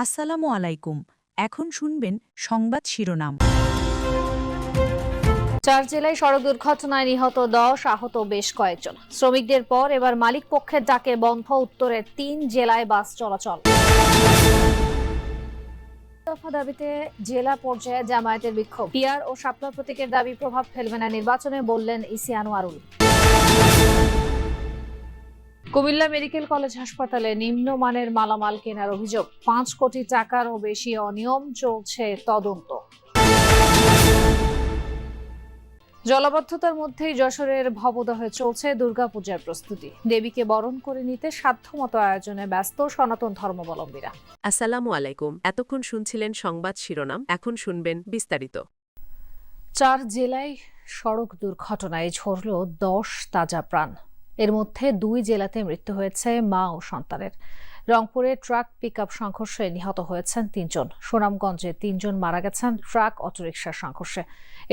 আসসালামু আলাইকুম। এখন শুনবেন সংবাদ শিরোনাম। 4 জেলায় সড়ক দুর্ঘটনায় নিহত 10, আহত বেশ কয়েকজন। শ্রমিকদের পর এবার মালিক পক্ষের ডাকে বন্ধ উত্তরের 3 জেলায় বাস চলাচল। দফা দাবিতে জেলা পর্যায়ে জামায়াতের বিক্ষোভ। পিআর ও শাপলা প্রতীকের দাবি প্রভাব ফেলবে না নির্বাচনে, বললেন EC Anwarul. Comilla medical college হাসপাতালে নিম্নমানের মালামাল কেনার অভিযোগ। 5 কোটি টাকারও বেশি অনিয়ম, চলছে তদন্ত। জলাবদ্ধতার মধ্যেই যশোরের ভবদহে চলছে দুর্গাপূজার প্রস্তুতি। দেবীকে বরণ করে নিতে সাধ্যমতো আয়োজনে ব্যস্ত সনাতন ধর্মাবলম্বীরা। আসসালামু আলাইকুম। এতক্ষণ শুনছিলেন সংবাদ শিরোনাম, এখন শুনবেন বিস্তারিত। 4 জেলায় সড়ক দুর্ঘটনায় ঝরল 10 তাজা প্রাণ। এর মধ্যে 2 জেলাতে মৃত্যু হয়েছে মা ও সন্তানের। রংপুরে ট্রাক পিকআপ সংঘর্ষে নিহত হয়েছেন 3 জন। সুনামগঞ্জে 3 জন মারা গেছেন ট্রাক অটোরিকশার সংঘর্ষে।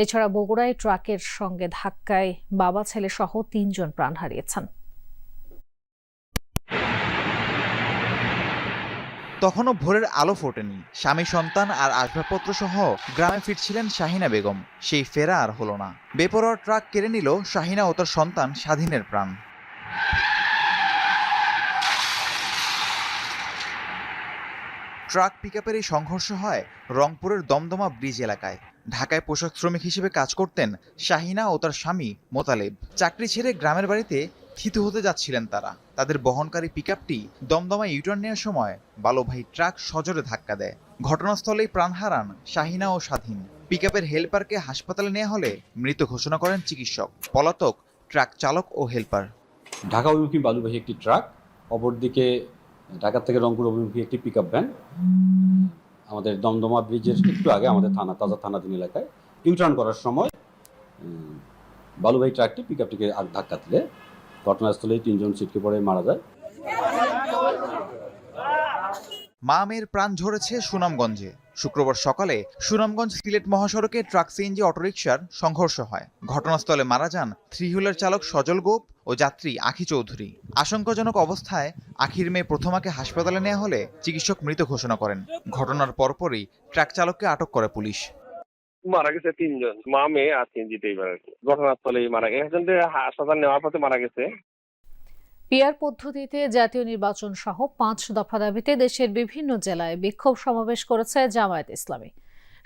এছাড়া বগুড়ায় ট্রাকের সঙ্গে ধাক্কায় বাবা ছেলে সহ 3 জন প্রাণ হারিয়েছেন। তখনও ভোরের আলো ফোটেনি। স্বামী, সন্তান আর আসবাবপত্র সহ গ্রামে ফিরছিলেন শাহিনা বেগম। সেই ফেরা আর হলো না। বেপরোয়া ট্রাক কেড়ে নিল শাহিনা ও তার সন্তান স্বাধীনের প্রাণ। ট্রাক পিকআপের এই সংঘর্ষ হয় রংপুরের দমদমা ব্রিজ এলাকায়। ঢাকায় পোশাক শ্রমিক হিসেবে কাজ করতেন শাহিনা ও তার স্বামী মোতালেব। চাকরি ছেড়ে গ্রামের বাড়িতে থিতু হতে যাচ্ছিলেন তারা। তাদের বহনকারী পিকআপটি দমদমা ইউটার্ন নেওয়ার সময় বালুভাই ট্রাক সজোরে ধাক্কা দেয়। ঘটনাস্থলেই প্রাণ হারান শাহিনা ও স্বাধীন। পিকআপের হেলপারকে হাসপাতালে নেওয়া হলে মৃত ঘোষণা করেন চিকিৎসক। পলাতক ট্রাক চালক ও হেলপার। ঢাকা অভিমুখী বালুবাহী একটি ট্রাক, অপরদিকে ঢাকা থেকে রংপুর অভিমুখী একটি পিকআপ ভ্যান আমাদের দমদমা ব্রিজের একটু আগে আমাদের তাজা থানাধীন এলাকায় ইউটার্ন করার সময় বালুবাহী ট্রাকটি পিকআপটিকে ধাক্কা দিলে ঘটনাস্থলেই 3 জন ছিটকে পড়ে মারা যায়। মা মেয়ের প্রাণ ঝরেছে সুনামগঞ্জে। শুক্রবার সকালে সুনামগঞ্জ সিলেট মহাসড়কে ট্রাক সিএনজি অটোরিকশার সংঘর্ষ হয়। ঘটনাস্থলে মারা যান 3 হুইলার চালক সজল গোপ ও যাত্রী আখি চৌধুরী। আশঙ্কাজনক অবস্থায় আখির মেয়ে প্রথমাকে হাসপাতালে নেওয়া হলে চিকিৎসক মৃত ঘোষণা করেন। ঘটনার পরপরই ট্রাক চালককে আটক করে পুলিশ। মারা গেছে 3 জন, মা মেয়ে আর সিএনজিতে। এবার ঘটনাস্থলেই মারা গেছে। একজনকে হাসপাতাল নেওয়ার পথে মারা গেছে। পিআর পদ্ধতিতে জাতীয় নির্বাচন সহ 5 দফা দাবিতে দেশের বিভিন্ন জেলায় বিক্ষোভ সমাবেশ করেছে জামায়াত ইসলামী।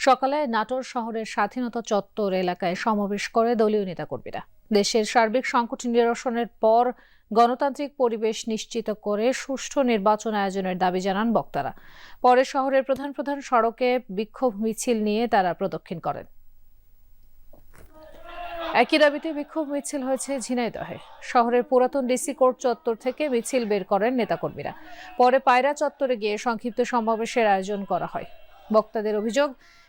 সকালে নাটোর শহরের স্বাধীনতা চত্বর এলাকায় সমাবেশ করে দলীয় নেতাকর্মীরা। দেশের সার্বিক সংকট নিরসনের পর গণতান্ত্রিক পরিবেশ নিশ্চিত করে সুষ্ঠু নির্বাচন আয়োজনের দাবি জানান বক্তারা। পরে শহরের প্রধান প্রধান সড়কে বিক্ষোভ মিছিল নিয়ে তারা প্রদক্ষিণ করেন। একই দাবিতে বিক্ষোভ মিছিল হয়েছে ঝিনাইদহে। শহরের পুরাতন ডিসি কোর্ট চত্বর থেকে মিছিল বের করেন নেতাকর্মীরা। পরে পায়রা চত্বরে গিয়ে সংক্ষিপ্ত সমাবেশের আয়োজন করা হয়। বক্তাদের অভিযোগ,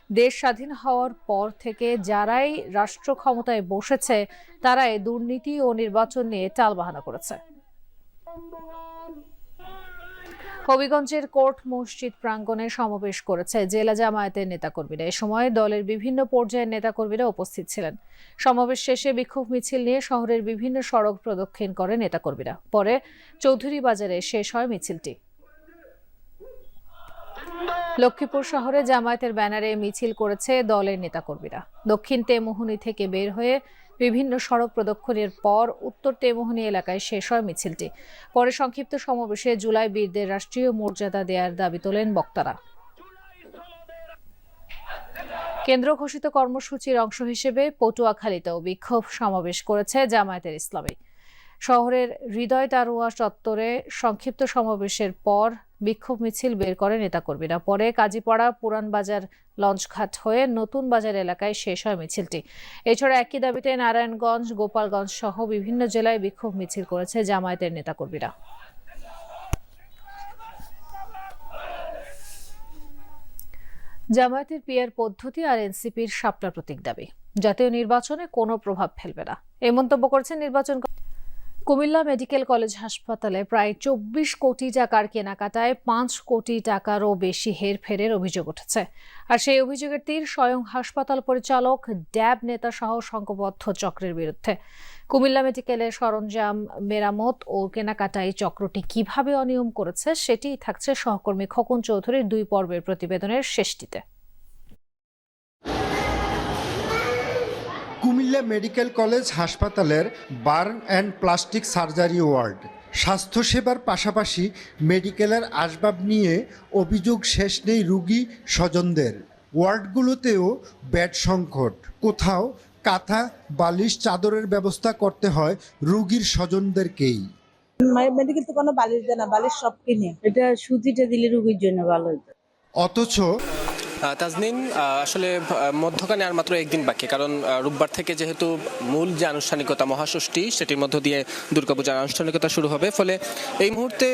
দেশ স্বাধীন হওয়ার পর থেকে যারাই রাষ্ট্র ক্ষমতায় বসেছে তারাই দুর্নীতি ও নির্বাচন নিয়ে টালবাহানা করেছে। হবিগঞ্জের কোর্ট মসজিদ প্রাঙ্গণে সমাবেশ করেছে জেলা জামায়াতের নেতাকর্মীরা। এ সময় দলের বিভিন্ন পর্যায়ের নেতাকর্মীরা উপস্থিত ছিলেন। সমাবেশ শেষে বিক্ষোভ মিছিল নিয়ে শহরের বিভিন্ন সড়ক প্রদক্ষিণ করে নেতাকর্মীরা। পরে চৌধুরী বাজারে শেষ হয় মিছিলটি। লক্ষ্মীপুর শহরে জামায়াতের ব্যানারে মিছিল করেছে দলের নেতাকর্মীরা। দক্ষিণ তেমুহনী থেকে বের হয়ে বিভিন্ন সড়ক প্রদক্ষিণের পর উত্তর তেমুহনী এলাকায় শেষ হয় মিছিলটি। পরে সংক্ষিপ্ত সমাবেশে জুলাই বীরদের রাষ্ট্রীয় মর্যাদা দেওয়ার দাবি তোলেন বক্তারা। কেন্দ্র ঘোষিত কর্মসূচির অংশ হিসেবে পটুয়াখালীতেও বিক্ষোভ সমাবেশ করেছে জামায়াতের ইসলামী। শহরের হৃদয় তারুয়া চত্বরে সংক্ষিপ্ত সমাবেশের পর বিক্ষোভ মিছিল বের করে নেতাকর্মীরা। পরে কাজীপাড়া, পুরান বাজার, লঞ্চঘাট হয়ে নতুন বাজার এলাকায় শেষ হয় মিছিলটি। এছাড়া একই দাবিতে নারায়ণগঞ্জ, গোপালগঞ্জ সহ বিভিন্ন জেলায় বিক্ষোভ মিছিল করেছে জামায়াতের নেতাকর্মীরা। জামায়াতের পিআর পদ্ধতি আর এনসিপির শাপলা প্রতীক দাবি জাতীয় নির্বাচনে কোনো প্রভাব ফেলবে না, এই মন্তব্য করেছেন নির্বাচন। কুমিল্লা মেডিকেল কলেজ হাসপাতালে প্রায় 24 কোটি টাকার কেনাকাটায় 5 কোটি টাকারও বেশি হেরফেরের অভিযোগ উঠেছে। আর সেই অভিযোগের তীর স্বয়ং হাসপাতাল পরিচালক, ড্যাব নেতা সহ সংঘবদ্ধ চক্রের বিরুদ্ধে। কুমিল্লা মেডিকেলের সরঞ্জাম মেরামত ও কেনাকাটায় চক্রটি কিভাবে অনিয়ম করেছে সেটিই থাকছে সহকর্মী খোকন চৌধুরীর 2 পর্বের প্রতিবেদনের শেষটিতে। কুমিল্লা মেডিকেল কলেজ হাসপাতালের burn and plastic surgery ward. স্বাস্থ্যসেবার পাশাপাশি মেডিকেলের আসবাব নিয়ে অভিযোগ শেষ নেই রোগী স্বজনদের। ওয়ার্ডগুলোতেও বেড সংকট, কোথাও কাঁথা, বালিশ, চাদরের ব্যবস্থা করতে হয় রোগীর স্বজনদেরকেই। মেডিকেল তো কোনো বালিশ দেয় না, বালিশ সব কিনে। এটা সুতিটা দিলে রোগীর জন্য ভালো হতো। অথচ তাজনিন, আসলে মধ্যখানে আর মাত্র একদিন বাকি, কারণ রোববার থেকে যেহেতু মূল যে আনুষ্ঠানিকতা মহাষষ্ঠী সেটির মধ্য দিয়ে দুর্গাপূজার আনুষ্ঠানিকতা শুরু হবে, ফলে এই মুহূর্তে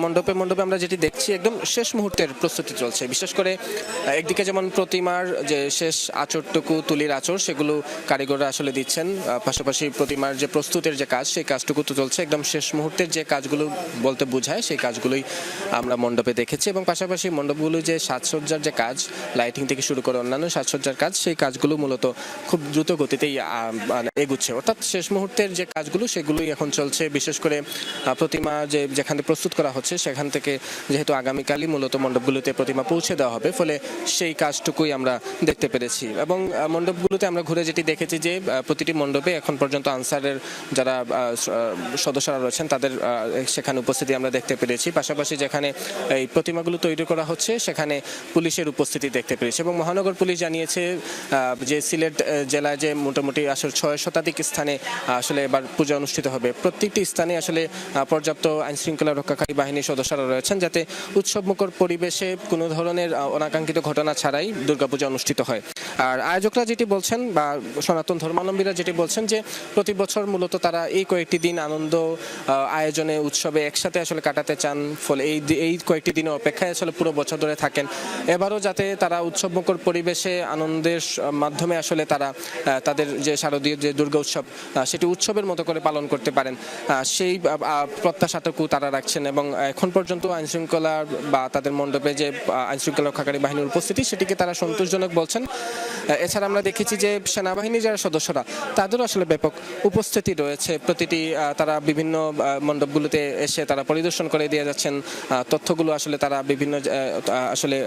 মণ্ডপে আমরা যেটি দেখছি একদম শেষ মুহূর্তের প্রস্তুতি চলছে। বিশেষ করে একদিকে যেমন প্রতিমার যে শেষ আঁচড়টুকু, তুলির আঁচড়, সেগুলো কারিগররা আসলে দিচ্ছেন, পাশাপাশি প্রতিমার যে প্রস্তুতের যে কাজ সেই কাজটুকু তো চলছে। একদম শেষ মুহূর্তের যে কাজগুলো বলতে বোঝায় সেই কাজগুলোই আমরা মণ্ডপে দেখেছি, এবং পাশাপাশি মণ্ডপগুলো যে সাজসজ্জার যে কাজ, লাইটিং থেকে শুরু করে অন্যান্য সাজসজ্জার কাজ, সেই কাজগুলো মূলত খুব দ্রুত গতিতেই এগুচ্ছে। অর্থাৎ শেষ মুহূর্তের যে কাজগুলো সেগুলোই এখন চলছে। বিশেষ করে প্রতিমা যেখানে প্রস্তুত করা হচ্ছে সেখান থেকে যেহেতু আগামীকালই মূলত মণ্ডপগুলোতে প্রতিমা পৌঁছে দেওয়া হবে, ফলে সেই কাজটুকুই আমরা দেখতে পেরেছি। এবং মণ্ডপগুলোতে আমরা ঘুরে যেটি দেখেছি যে প্রতিটি মণ্ডপে এখন পর্যন্ত আনসারের যারা সদস্যরা রয়েছেন তাদের সেখানে উপস্থিতি আমরা দেখতে পেরেছি। পাশাপাশি যেখানে এই প্রতিমাগুলো তৈরি করা হচ্ছে সেখানে পুলিশের উপস্থিতি দেখতে পেরেছি। এবং মহানগর পুলিশ জানিয়েছে যে সিলেট জেলায় যে মোটামুটি আসলে 6 শতাধিক স্থানে আসলে এবার পূজা অনুষ্ঠিত হবে, প্রত্যেকটি স্থানে আসলে পর্যাপ্ত আইনশৃঙ্খলা রক্ষাকারী বাহিনীর সদস্যরা রয়েছেন, যাতে উৎসবমুখর পরিবেশে কোনো ধরনের অনাকাঙ্ক্ষিত ঘটনা ছাড়াই দুর্গাপূজা অনুষ্ঠিত হয়। আর আয়োজকরা যেটি বলছেন বা সনাতন ধর্মাবলম্বীরা যেটি বলছেন যে প্রতি বছর মূলত তারা এই কয়েকটি দিন আনন্দ আয়োজনে উৎসবে একসাথে আসলে কাটাতে চান, ফলে এই কয়েকটি দিনের অপেক্ষায় আসলে পুরো বছর ধরে থাকেন। এবারও যাতে তারা উৎসবমুখর পরিবেশে আনন্দের মাধ্যমে আসলে তারা তাদের যে শারদীয় যে দুর্গা উৎসব সেটি উৎসবের মতো করে পালন করতে পারেন, সেই প্রত্যাশাটুকু তারা রাখছেন। এবং এখন পর্যন্ত আইনশৃঙ্খলা বা তাদের মণ্ডপে যে আইনশৃঙ্খলা রক্ষাকারী বাহিনীর উপস্থিতি সেটিকে তারা সন্তোষজনক বলছেন। এছাড়া আমরা দেখেছি যে সেনাবাহিনীর যারা সদস্যরা তাদেরও আসলে ব্যাপক উপস্থিতি রয়েছে। প্রতিটি তারা বিভিন্ন মণ্ডপগুলোতে এসে তারা পরিদর্শন করে দিয়ে যাচ্ছেন, তথ্যগুলো আসলে তারা বিভিন্ন আসলে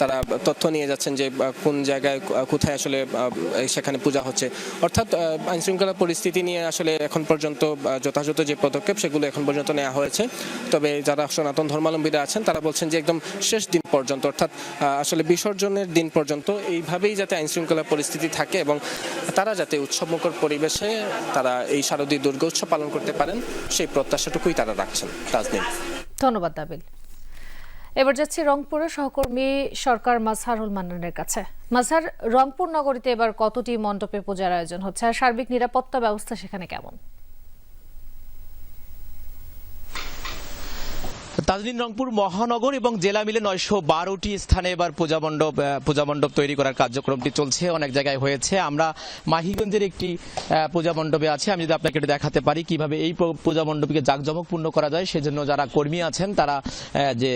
তারা তথ্য নিয়ে যাচ্ছেন যে কোন জায়গায় কোথায় আসলে সেখানে পূজা হচ্ছে। অর্থাৎ আইনশৃঙ্খলা পরিস্থিতি নিয়ে আসলে এখন পর্যন্ত যথাযথ যে পদক্ষেপ সেগুলো এখন পর্যন্ত নেওয়া হয়েছে। তবে যারা সনাতন ধর্মাবলম্বীরা আছেন তারা বলছেন যে একদম শেষ দিন পর্যন্ত, অর্থাৎ আসলে বিসর্জনের দিন পর্যন্ত এইভাবেই যাতে আইনশৃঙ্খলা পরিস্থিতি থাকে এবং তারা যাতে উৎসবমুখর পরিবেশে তারা এই শারদীয় দুর্গা উৎসব পালন করতে পারেন সেই প্রত্যাশাটুকুই তারা রাখছেন। তাজনীন, ধন্যবাদ নাবিল। এবার যাচ্ছি রংপুরে সহকর্মী সরকার মাজহারুল মান্নানের কাছে। মাজহার, রংপুর নগরীতে এবার কতটি মণ্ডপে পূজার আয়োজন হচ্ছে আর সার্বিক নিরাপত্তা ব্যবস্থা সেখানে কেমন? তাজনীন, রংপুর মহানগর এবং জেলা মিলে 912টি স্থানে এবার পূজা মণ্ডপ তৈরি করার কার্যক্রমটি চলছে। অনেক জায়গায় হয়েছে। আমরা মাহিগঞ্জের একটি পূজা মণ্ডপে আছি। আমি যদি আপনাকে একটু দেখাতে পারি কিভাবে এই পূজা মণ্ডপকে জাঁকজমকপূর্ণ করা যায়, সেজন্য যারা কর্মী আছেন তারা যে